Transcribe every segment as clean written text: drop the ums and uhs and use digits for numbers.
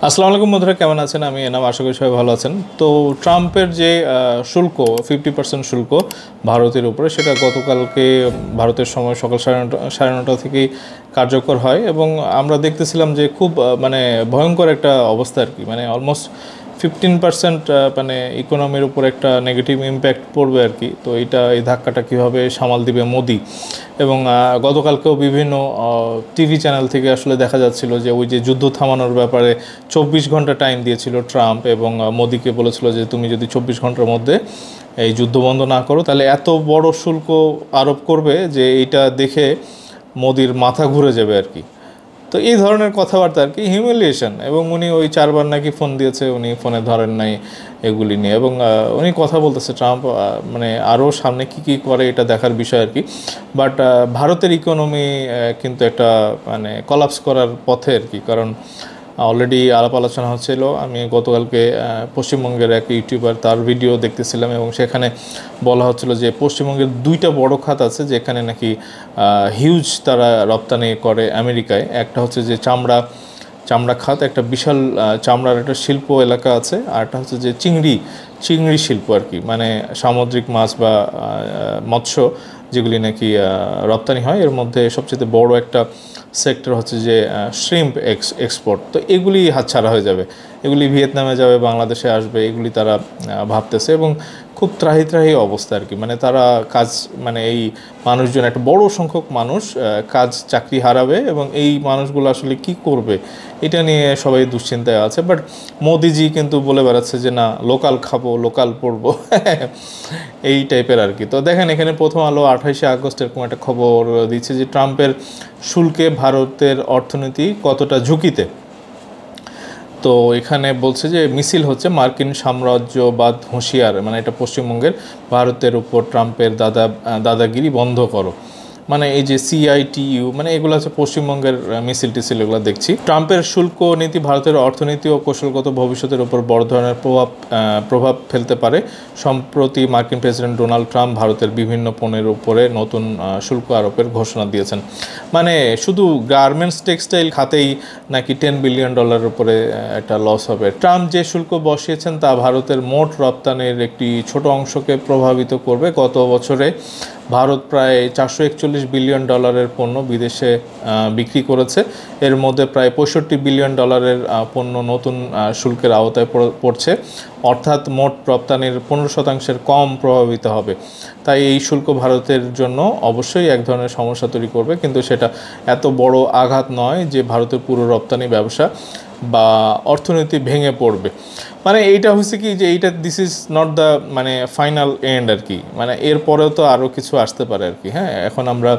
আসসালামু আলাইকুম বন্ধুরা, কেমন আছেন? আমি এনাম, আশা করি সবাই ভালো আছেন। তো ট্রাম্পের যে শুল্ক 50% শুল্ক ভারতের উপরে, সেটা গতকালকে ভারতের সময় সকাল সাড়ে নটা থেকেই কার্যকর হয় এবং আমরা দেখতেছিলাম যে খুব মানে ভয়ঙ্কর একটা অবস্থা আর কি। মানে অলমোস্ট 15% মানে ইকোনমির উপর একটা নেগেটিভ ইম্প্যাক্ট পড়বে আর কি। তো এই ধাক্কাটা কীভাবে সামাল দিবে মোদি। এবং গতকালকেও বিভিন্ন টিভি চ্যানেল থেকে আসলে দেখা যাচ্ছিল যে ওই যে যুদ্ধ থামানোর ব্যাপারে 24 ঘন্টা টাইম দিয়েছিল ট্রাম্প এবং মোদিকে বলেছিল যে তুমি যদি 24 ঘন্টার মধ্যে এই যুদ্ধ বন্ধ না করো তাহলে এত বড় শুল্ক আরোপ করবে যে এইটা দেখে মোদির মাথা ঘুরে যাবে আর কি। তো এই ধরনের কথাবার্তা আর কি, হিউমিলিয়েশন। এবং উনি ওই 4বার নাকি ফোন দিয়েছে, উনি ফোনে ধরেন নাই এগুলি নিয়ে। এবং উনি কথা বলতেছে ট্রাম্প, মানে আরও সামনে কী করে এটা দেখার বিষয় আর কি। বাট ভারতের ইকোনমি কিন্তু একটা মানে কলাপস করার পথে আর কি। কারণ অলরেডি আলাপ আলোচনা হচ্ছিল। আমি গতকালকে পশ্চিমবঙ্গের এক ইউটিউবার, তার ভিডিও দেখতেছিলাম এবং সেখানে বলা হচ্ছিল যে পশ্চিমবঙ্গের 2টা বড় খাত আছে যেখানে নাকি হিউজ তারা রপ্তানি করে আমেরিকায়। একটা হচ্ছে যে চামড়া খাত, একটা বিশাল চামড়ার একটা শিল্প এলাকা আছে। আর একটা হচ্ছে যে চিংড়ি শিল্প আর কি, মানে সামুদ্রিক মাছ বা মৎস্য যেগুলি নাকি রপ্তানি হয়। এর মধ্যে সবচেয়ে বড় একটা সেক্টর হচ্ছে যে শ্রিম্প এক্সপোর্ট। তো এগুলি হাতছাড়া হয়ে যাবে, এগুলি ভিয়েতনামে যাবে, বাংলাদেশে আসবে, এগুলি তারা ভাবতেছে। এবং খুব ত্রাহি অবস্থা আর কি। মানে তারা কাজ, মানে এই মানুষজন, একটা বড় সংখ্যক মানুষ চাকরি হারাবে এবং এই মানুষগুলো আসলে কি করবে এটা নিয়ে সবাই দুশ্চিন্তায় আছে। বাট মোদিজি কিন্তু বলে বেড়াচ্ছে যে না, লোকাল খাবো, লোকাল পড়বো এই টাইপের আর কি। তো দেখেন এখানে প্রথম আলো 28শে আগস্ট এরকম একটা খবর দিচ্ছে যে ট্রাম্পের শুল্কে ভারতের অর্থনীতি কতটা ঝুঁকিতে। তো এখানে বলছে যে মিছিল হচ্ছে মার্কিন সাম্রাজ্যবাদ হুঁশিয়ার, মানে এটা পশ্চিমবঙ্গের, ভারতের উপর ট্রাম্পের দাদাগিরি বন্ধ করো। মানে এই যে CITU, মানে এগুলো হচ্ছে পশ্চিমবঙ্গের মিছিল টিছিল, এগুলো দেখছি। ট্রাম্পের শুল্ক নীতি ভারতের অর্থনীতি ও কৌশলগত ভবিষ্যতের উপর বড় ধরনের প্রভাব ফেলতে পারে। সম্প্রতি মার্কিন প্রেসিডেন্ট ডোনাল্ড ট্রাম্প ভারতের বিভিন্ন পণ্যের উপরে নতুন শুল্ক আরোপের ঘোষণা দিয়েছেন। মানে শুধু গার্মেন্টস টেক্সটাইল খাতেই নাকি $10 বিলিয়ন উপরে একটা লস হবে। ট্রাম্প যে শুল্ক বসিয়েছেন তা ভারতের মোট রপ্তানির একটি ছোট অংশকে প্রভাবিত করবে। গত বছরে ভারত প্রায় $441 বিলিয়ন পণ্য বিদেশে বিক্রি করেছে। এর মধ্যে প্রায় $65 বিলিয়ন পণ্য নতুন শুল্কের আওতায় পড়ছে, অর্থাৎ মোট রপ্তানির 15% কম প্রভাবিত হবে। তাই এই শুল্ক ভারতের জন্য অবশ্যই এক ধরনের সমস্যা তৈরি করবে, কিন্তু সেটা এত বড় আঘাত নয় যে ভারতের পুরো রপ্তানি ব্যবসা বা অর্থনীতি ভেঙে পড়বে। মানে এইটা হচ্ছে কি যে দিস ইজ নট দ্য মানে ফাইনাল এন্ড আর কি। মানে এরপরেও তো আরও কিছু আসতে পারে আর কি। হ্যাঁ, এখন আমরা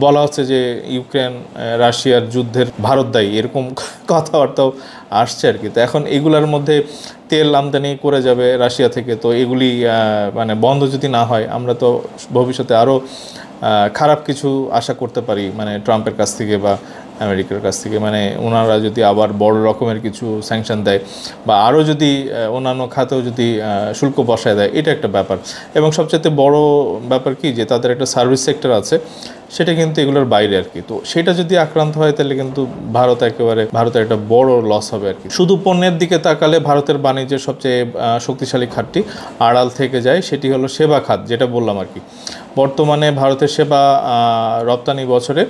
বলা হচ্ছে যে ইউক্রেন রাশিয়ার যুদ্ধের ভারত দায়ী, এরকম কথাবার্তাও আসছে আর কি। তো এখন এগুলার মধ্যে তেল আমদানি করে যাবে রাশিয়া থেকে। তো এগুলি মানে বন্ধ যদি না হয়, আমরা তো ভবিষ্যতে আরও খারাপ কিছু আশা করতে পারি, মানে ট্রাম্পের কাছ থেকে বা আমেরিকার কাছ থেকে। মানে ওনারা যদি আবার বড় রকমের কিছু স্যাংশন দেয় বা আরও যদি অন্যান্য খাতেও যদি শুল্ক বসায় দেয়, এটা একটা ব্যাপার। এবং সবচেয়ে বড় ব্যাপার কি যে তাদের একটা সার্ভিস সেক্টর আছে, সেটা কিন্তু এগুলোর বাইরে আর কি। তো সেটা যদি আক্রান্ত হয় তাহলে কিন্তু ভারতের একটা বড় লস হবে আর কি। শুধু পণ্যের দিকে তাকালে ভারতের বাণিজ্যের সবচেয়ে শক্তিশালী খাতটি আড়াল থেকে যায়, সেটি হলো সেবা খাত, যেটা বললাম আর কি। বর্তমানে ভারতের সেবা রপ্তানি বছরে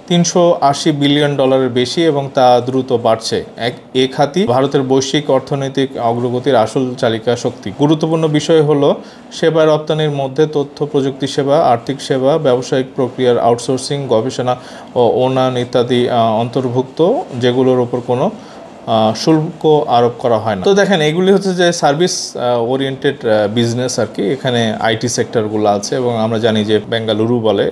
$380 বিলিয়ন বেশি এবং তা দ্রুত বাড়ছে। এ খাতই ভারতের বৈশ্বিক অর্থনৈতিক অগ্রগতির আসল চালিকা শক্তি। গুরুত্বপূর্ণ বিষয় হলো সেবা রপ্তানির মধ্যে তথ্য প্রযুক্তি সেবা, আর্থিক সেবা, ব্যবসায়িক প্রক্রিয়ার আউটসোর্সিং, গবেষণা ও উন্নয়ন ইত্যাদি অন্তর্ভুক্ত, যেগুলোর উপর কোনো শুল্ক আরোপ করা হয় না। তো দেখেন এগুলি হচ্ছে যে সার্ভিস ওরিয়েন্টেড বিজনেস আর কি। এখানে আইটি সেক্টরগুলো আছে এবং আমরা জানি যে বেঙ্গালুরু বলে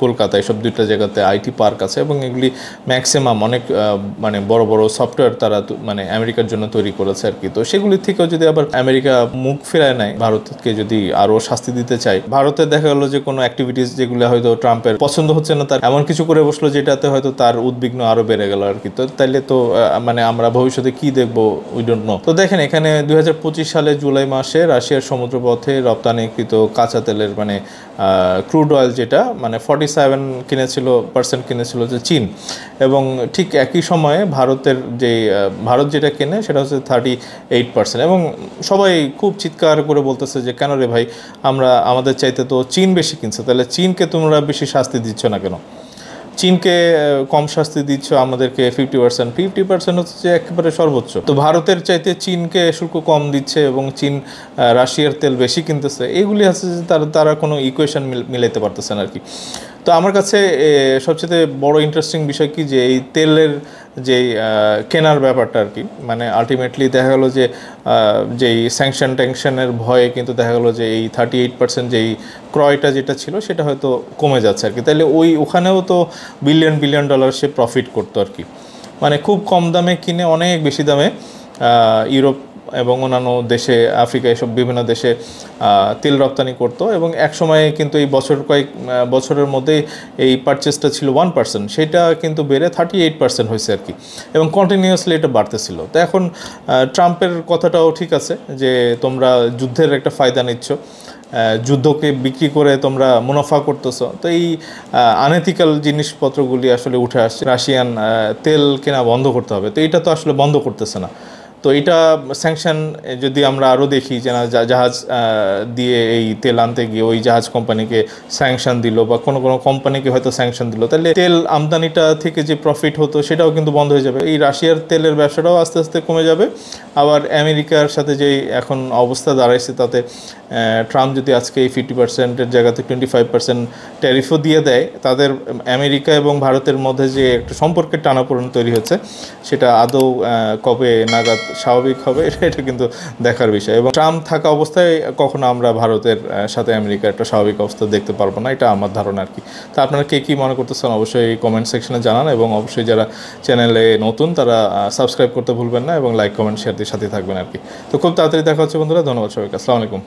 কলকাতা, এসব 2টা জায়গাতে আইটি পার্ক আছে এবং এগুলি ম্যাক্সিমাম অনেক মানে বড় বড় সফটওয়্যার তারা মানে আমেরিকার জন্য তৈরি করেছে আর কি। তো সেগুলির থেকেও যদি আবার আমেরিকা মুখ ফেরায় নেয়, ভারতকে যদি আরও শাস্তি দিতে চায়, ভারতে দেখা গেলো যে কোনো অ্যাক্টিভিটিস যেগুলো হয়তো ট্রাম্পের পছন্দ হচ্ছে না, তার এমন কিছু করে বসলো যেটাতে হয়তো তার উদ্বিগ্ন আরও বেড়ে গেল আর কি। তো তাইলে তো মানে আমরা ভবিষ্যতে কি দেখব উই ডোন্ট নো। তো দেখেন এখানে 2025 সালে জুলাই মাসে রাশিয়ার সমুদ্রপথে রপ্তানিকৃত কাঁচা তেলের মানে ক্রুড অয়েল যেটা মানে 47% কিনেছিল যে চীন, এবং ঠিক একই সময়ে ভারত যেটা কেনে সেটা হচ্ছে 38%। এবং সবাই খুব চিৎকার করে বলতেছে যে কেন রে ভাই, আমাদের চাইতে তো চীন বেশি কিনছে, তাহলে চীনকে তোমরা বেশি শাস্তি দিচ্ছ না কেন? চীনকে কম শাস্তি দিচ্ছ, আমাদেরকে 50% হচ্ছে যে একেবারে সর্বোচ্চ। তো ভারতের চাইতে চীনকে শুল্ক কম দিচ্ছে এবং চীন রাশিয়ার তেল বেশি কিনতেছে, এইগুলি আছে যে তারা কোনো ইকুয়েশন মিলাইতে পারতেছে না আর কি। তো আমার কাছে সবচেয়ে বড় ইন্টারেস্টিং বিষয় কি, যে এই তেলের যেই কেনার ব্যাপারটা আর কি, মানে আলটিমেটলি দেখা গেলো যে যেই স্যাংশনের ভয়ে কিন্তু দেখা গেলো যে এই 38% যেই ক্রয়টা যেটা ছিল সেটা হয়তো কমে যাচ্ছে আর কি। তাহলে ওখানেও তো বিলিয়ন ডলার সে প্রফিট করতো আর কি। মানে খুব কম দামে কিনে অনেক বেশি দামে ইউরোপ এবং অন্যান্য দেশে, আফ্রিকা, এসব বিভিন্ন দেশে তেল রপ্তানি করতো, এবং এক সময়ে কিন্তু এই কয়েক বছরের মধ্যে এই পারচেসটা ছিল 1%, সেটা কিন্তু বেড়ে 38% হয়েছে আর কি, এবং কন্টিনিউয়াসলি এটা বাড়তেছিল। তো এখন ট্রাম্পের কথাটাও ঠিক আছে যে তোমরা যুদ্ধের একটা ফায়দা নিচ্ছ, যুদ্ধকে বিক্রি করে তোমরা মুনাফা করতেছো। তো এই আনএথিক্যাল জিনিসপত্রগুলি আসলে উঠে আসছে, রাশিয়ান তেল কেনা বন্ধ করতে হবে। তো এটা তো আসলে বন্ধ করতেছে না। তো এটা স্যাংশন যদি আমরা আরও দেখি যে না, জাহাজ দিয়ে এই তেল আনতে গিয়ে ওই জাহাজ কোম্পানিকে স্যাংশন দিল, বা কোনো কোম্পানিকে হয়তো স্যাংশন দিল, তাহলে তেল আমদানিটা থেকে যে প্রফিট হতো সেটাও কিন্তু বন্ধ হয়ে যাবে। এই রাশিয়ার তেলের ব্যবসাটাও আস্তে আস্তে কমে যাবে। আবার আমেরিকার সাথে যেই এখন অবস্থা দাঁড়াইছে, তাতে ট্রাম্প যদি আজকে এই 50%-এর জায়গাতে 25% ট্যারিফও দিয়ে দেয়, তাদের আমেরিকা এবং ভারতের মধ্যে যে একটা সম্পর্কের টানাপোড়েন তৈরি হচ্ছে, সেটা আদৌ কবে নাগাদ স্বাভাবিক হবে এটা কিন্তু দেখার বিষয়। এবং ট্রাম্প থাকা অবস্থায় কখনো আমরা ভারতের সাথে আমেরিকার একটা স্বাভাবিক অবস্থা দেখতে পারবো না, এটা আমার ধারণা আর কি। তা আপনারা কে কী মনে করতেছেন অবশ্যই কমেন্ট সেকশনে জানান, এবং অবশ্যই যারা চ্যানেলে নতুন তারা সাবস্ক্রাইব করতে ভুলবেন না, এবং লাইক, কমেন্ট, শেয়ার দিয়ে সাথে থাকবেন আর কি। তো খুব তাড়াতাড়ি দেখা হচ্ছে বন্ধুরা, ধন্যবাদ সবাইকে, আসসালামু আলাইকুম।